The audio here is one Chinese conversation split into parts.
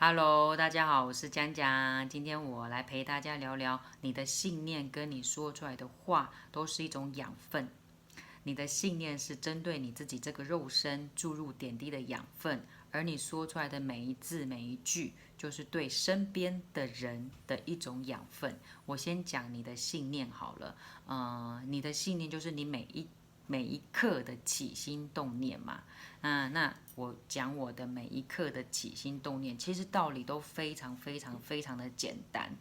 Hello，大家好，我是江江。今天我来陪大家聊聊，你的信念跟你说出来的话都是一种养分。你的信念是针对你自己这个肉身注入点滴的养分，而你说出来的每一字每一句，就是对身边的人的一种养分。我先讲你的信念好了，你的信念就是你每一刻的起心动念嘛。那我讲我的每一刻的起心动念，其实道理都非常非常非常的简单，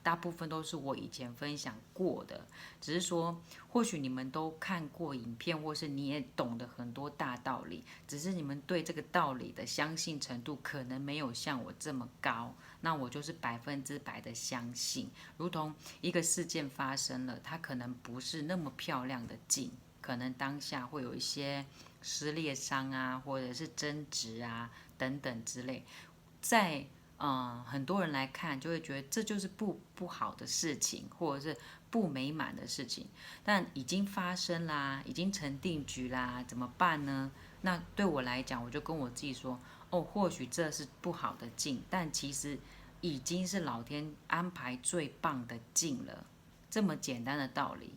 大部分都是我以前分享过的，只是说或许你们都看过影片，或是你也懂得很多大道理，只是你们对这个道理的相信程度可能没有像我这么高。那我就是100%的相信，如同一个事件发生了，它可能不是那么漂亮的景。可能当下会有一些撕裂伤啊，或者是争执啊等等之类，在很多人来看就会觉得这就是不好的事情，或者是不美满的事情，但已经发生啦，已经成定局啦，怎么办呢？那对我来讲，我就跟我自己说，哦，或许这是不好的境，但其实已经是老天安排最棒的境了，这么简单的道理。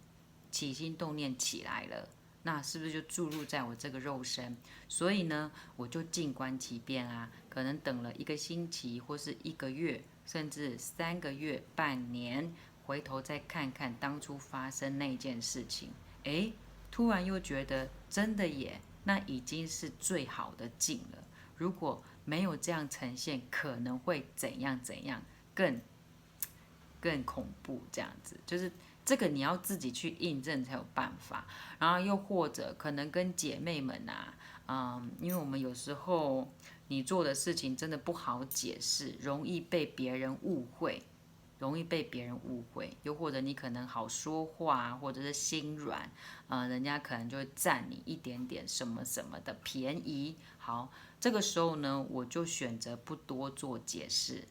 起心动念起来了，那是不是就注入在我这个肉身？所以呢，我就静观其变啊，可能等了1个星期，或是1个月，甚至3个月、半年，回头再看看当初发生那件事情，诶，突然又觉得真的耶，那已经是最好的境了。如果没有这样呈现，可能会怎样怎样，更恐怖，这样子就是这个你要自己去印证才有办法。然后又或者可能跟姐妹们啊，因为我们有时候你做的事情真的不好解释，容易被别人误会。又或者你可能好说话，或者是心软，人家可能就会占你一点点什么什么的便宜。好，这个时候呢，我就选择不多做解释，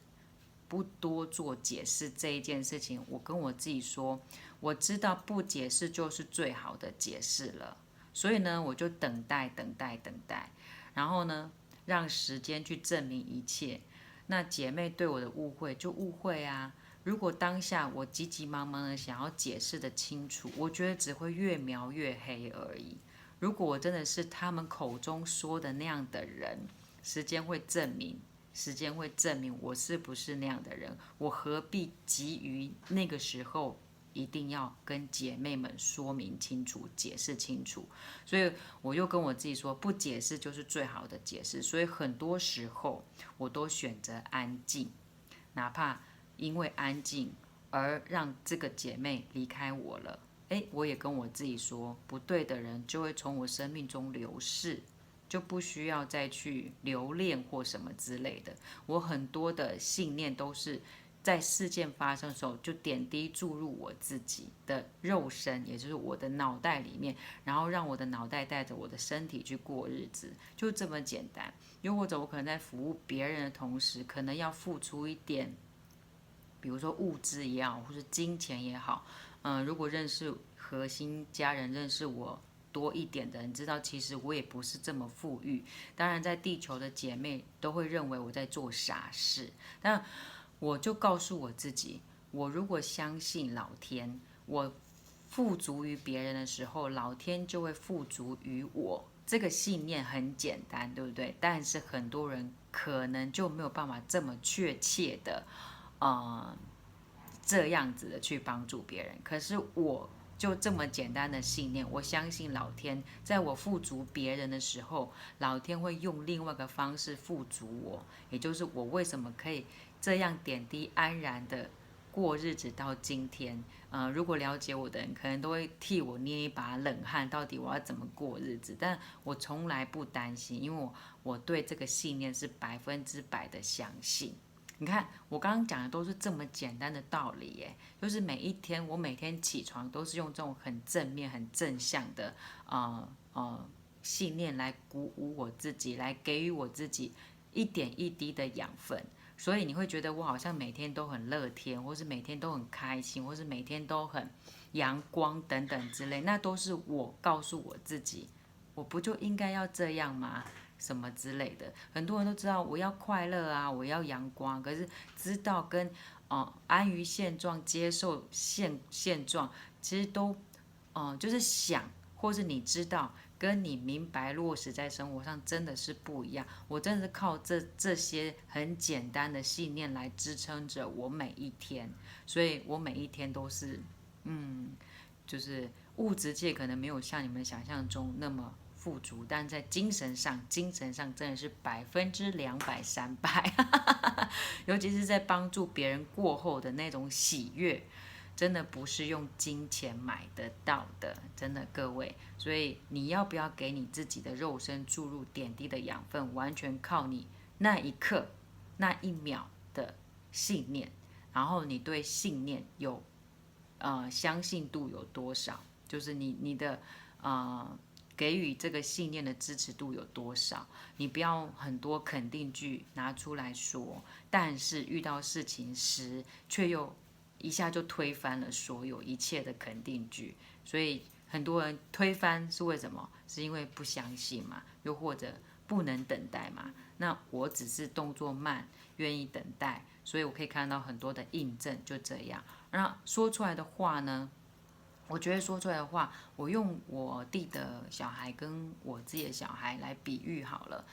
不多做解释这一件事情，我跟我自己说，我知道不解释就是最好的解释了，所以呢，我就等待，等待，等待，然后呢，让时间去证明一切。那姐妹对我的误会就误会啊，如果当下我急急忙忙的想要解释的清楚，我觉得只会越描越黑而已。如果我真的是他们口中说的那样的人，时间会证明。时间会证明我是不是那样的人，我何必急于那个时候一定要跟姐妹们说明清楚、解释清楚？所以我又跟我自己说，不解释就是最好的解释。所以很多时候我都选择安静，哪怕因为安静而让这个姐妹离开我了，诶，我也跟我自己说，不对的人就会从我生命中流逝。就不需要再去留恋或什么之类的。我很多的信念都是在事件发生的时候就点滴注入我自己的肉身，也就是我的脑袋里面，然后让我的脑袋带着我的身体去过日子，就这么简单。又或者我可能在服务别人的同时，可能要付出一点，比如说物资也好，或是金钱也好。如果认识核心家人，认识我多一点的人，知道其实我也不是这么富裕。当然，在地球的姐妹都会认为我在做傻事，但我就告诉我自己，我如果相信老天，我富足于别人的时候，老天就会富足于我。这个信念很简单，对不对？但是很多人可能就没有办法这么确切的，呃，这样子的去帮助别人。可是我就这么简单的信念，我相信老天，在我富足别人的时候，老天会用另外一个方式富足我。也就是我为什么可以这样点滴安然的过日子到今天。如果了解我的人，可能都会替我捏一把冷汗，到底我要怎么过日子？但我从来不担心，因为我对这个信念是100%的相信。你看，我刚刚讲的都是这么简单的道理耶，就是我每天起床都是用这种很正面、很正向的呃呃信念来鼓舞我自己，来给予我自己一点一滴的养分。所以你会觉得我好像每天都很乐天，或是每天都很开心，或是每天都很阳光等等之类，那都是我告诉我自己，我不就应该要这样吗？什么之类的。很多人都知道我要快乐啊，我要阳光，可是知道跟安于现状、接受现状，其实都就是想，或是你知道，跟你明白落实在生活上真的是不一样。我真的是靠这些很简单的信念来支撑着我每一天，所以我每一天都是就是物质界可能没有像你们想象中那么富足，但在精神上真的是200%、300%，尤其是在帮助别人过后的那种喜悦，真的不是用金钱买得到的，真的各位。所以你要不要给你自己的肉身注入点滴的养分，完全靠你那一刻、那一秒的信念，然后你对信念有相信度有多少，就是你的给予这个信念的支持度有多少。你不要很多肯定句拿出来说，但是遇到事情时却又一下就推翻了所有一切的肯定句。所以很多人推翻是为什么？是因为不相信嘛，又或者不能等待嘛。那我只是动作慢，愿意等待，所以我可以看到很多的印证，就这样。那说出来的话呢？我觉得说出来的话，我用我弟的小孩跟我自己的小孩来比喻好了。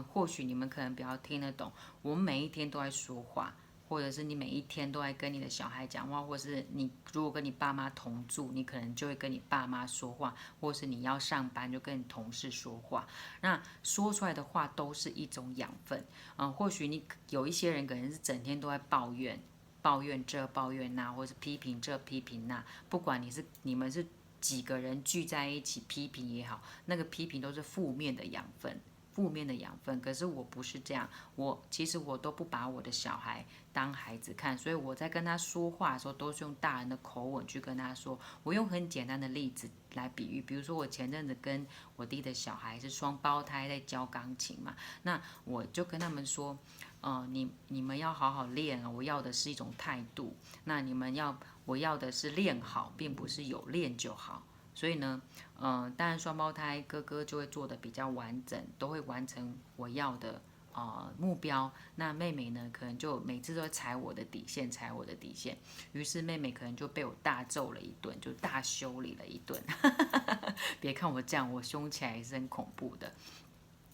或许你们可能比较听得懂。我们每一天都在说话，或者是你每一天都在跟你的小孩讲话，或者是你如果跟你爸妈同住，你可能就会跟你爸妈说话，或是你要上班就跟你同事说话。那说出来的话都是一种养分。或许你有一些人可能是整天都在抱怨。抱怨这抱怨那，或是批评这批评那，不管你们是几个人聚在一起批评也好，那个批评都是负面的养分，负面的养分。可是我不是这样，其实我都不把我的小孩当孩子看，所以我在跟他说话的时候，都是用大人的口吻去跟他说。我用很简单的例子来比喻，比如说我前阵子跟我弟的小孩是双胞胎在教钢琴嘛，那我就跟他们说。你们要好好练啊！我要的是一种态度。那我要的是练好，并不是有练就好。所以呢，当然双胞胎哥哥就会做的比较完整，都会完成我要的目标。那妹妹呢，可能就每次都会踩我的底线，踩我的底线。于是妹妹可能就被我大揍了一顿，就大修理了一顿。别看我这样，我凶起来也是很恐怖的。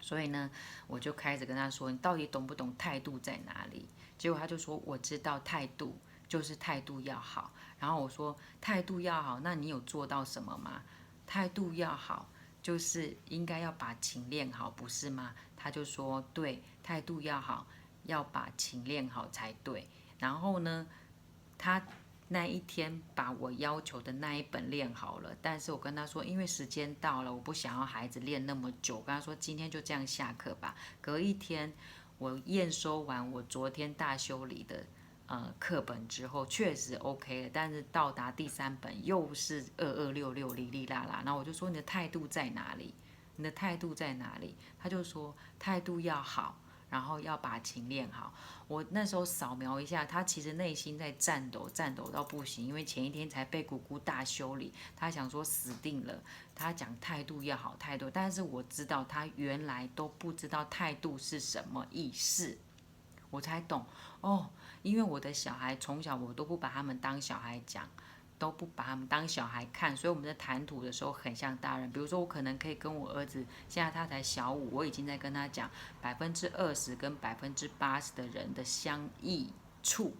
所以呢，我就开始跟他说：“你到底懂不懂态度在哪里？”结果他就说：“我知道态度就是态度要好。”然后我说：“态度要好，那你有做到什么吗？”态度要好，就是应该要把琴练好，不是吗？他就说：“对，态度要好，要把琴练好才对。”然后呢，他那一天把我要求的那一本练好了，但是我跟他说，因为时间到了，我不想要孩子练那么久。我跟他说，今天就这样下课吧。隔一天，我验收完我昨天大修理的课本之后，确实 OK 了，但是到达第3本又是2266哩哩啦啦。然后我就说，你的态度在哪里？你的态度在哪里？他就说态度要好，然后要把琴练好。我那时候扫描一下，他其实内心在颤抖，颤抖到不行，因为前一天才被姑姑大修理，他想说死定了。他讲态度要好，态度，但是我知道他原来都不知道态度是什么意思，我才懂哦。因为我的小孩从小我都不把他们当小孩讲。都不把他们当小孩看，所以我们在谈吐的时候很像大人。比如说，我可能可以跟我儿子，现在他才小5，我已经在跟他讲20%跟80%的人的相异处。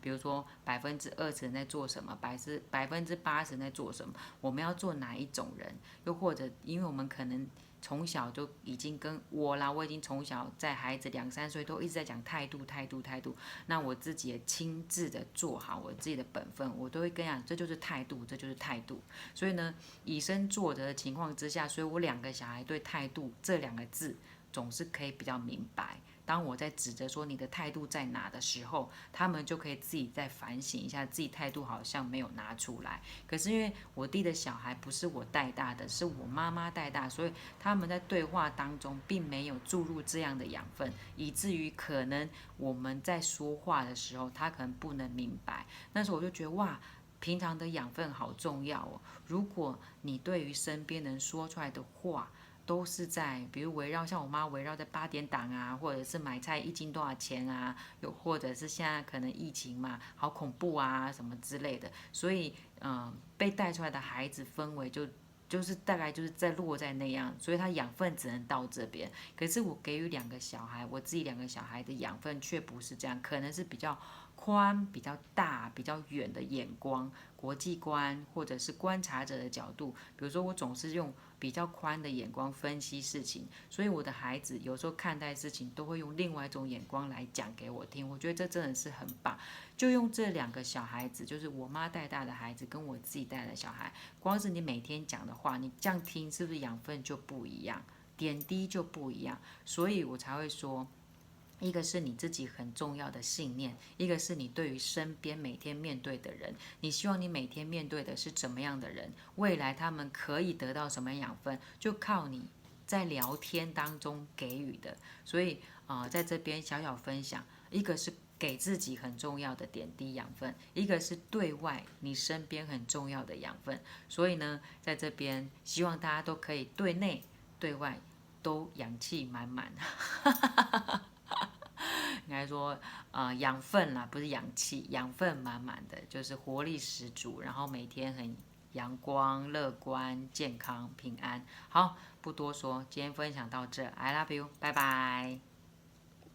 比如说20%人在做什么，80%人在做什么，我们要做哪一种人？又或者，因为我们可能从小就已经跟我啦，我已经从小在孩子2、3岁都一直在讲态度，态度，态度。那我自己也亲自的做好我自己的本分，我都会跟你讲，这就是态度，这就是态度。所以呢，以身作则的情况之下，所以我2个小孩对态度这2个字总是可以比较明白。当我在指责说你的态度在哪的时候，他们就可以自己再反省一下，自己态度好像没有拿出来。可是因为我弟的小孩不是我带大的，是我妈妈带大，所以他们在对话当中并没有注入这样的养分，以至于可能我们在说话的时候，他可能不能明白。那时候我就觉得哇，平常的养分好重要哦。如果你对于身边人说出来的话，都是在，比如围绕像我妈围绕在8点档啊，或者是买菜1斤多少钱啊，又或者是现在可能疫情嘛，好恐怖啊什么之类的，所以被带出来的孩子氛围就是大概就是在落在那样，所以他养分只能到这边。可是我给予2个小孩，我自己2个小孩的养分却不是这样，可能是比较宽、比较大、比较远的眼光、国际观，或者是观察者的角度。比如说，我总是用比较宽的眼光分析事情，所以我的孩子有时候看待事情都会用另外一种眼光来讲给我听。我觉得这真的是很棒。就用这2个小孩子，就是我妈带大的孩子跟我自己带的小孩，光是你每天讲的话，你这样听是不是养分就不一样，点滴就不一样？所以我才会说。一个是你自己很重要的信念，一个是你对于身边每天面对的人，你希望你每天面对的是怎么样的人，未来他们可以得到什么养分，就靠你在聊天当中给予的。所以在这边小小分享，一个是给自己很重要的点滴养分，一个是对外你身边很重要的养分。所以呢，在这边希望大家都可以对内对外都阳气满满。应该说，养分啦，不是氧气，养分满满的，就是活力十足，然后每天很阳光、乐观、健康、平安。好，不多说，今天分享到这，I love you，拜拜。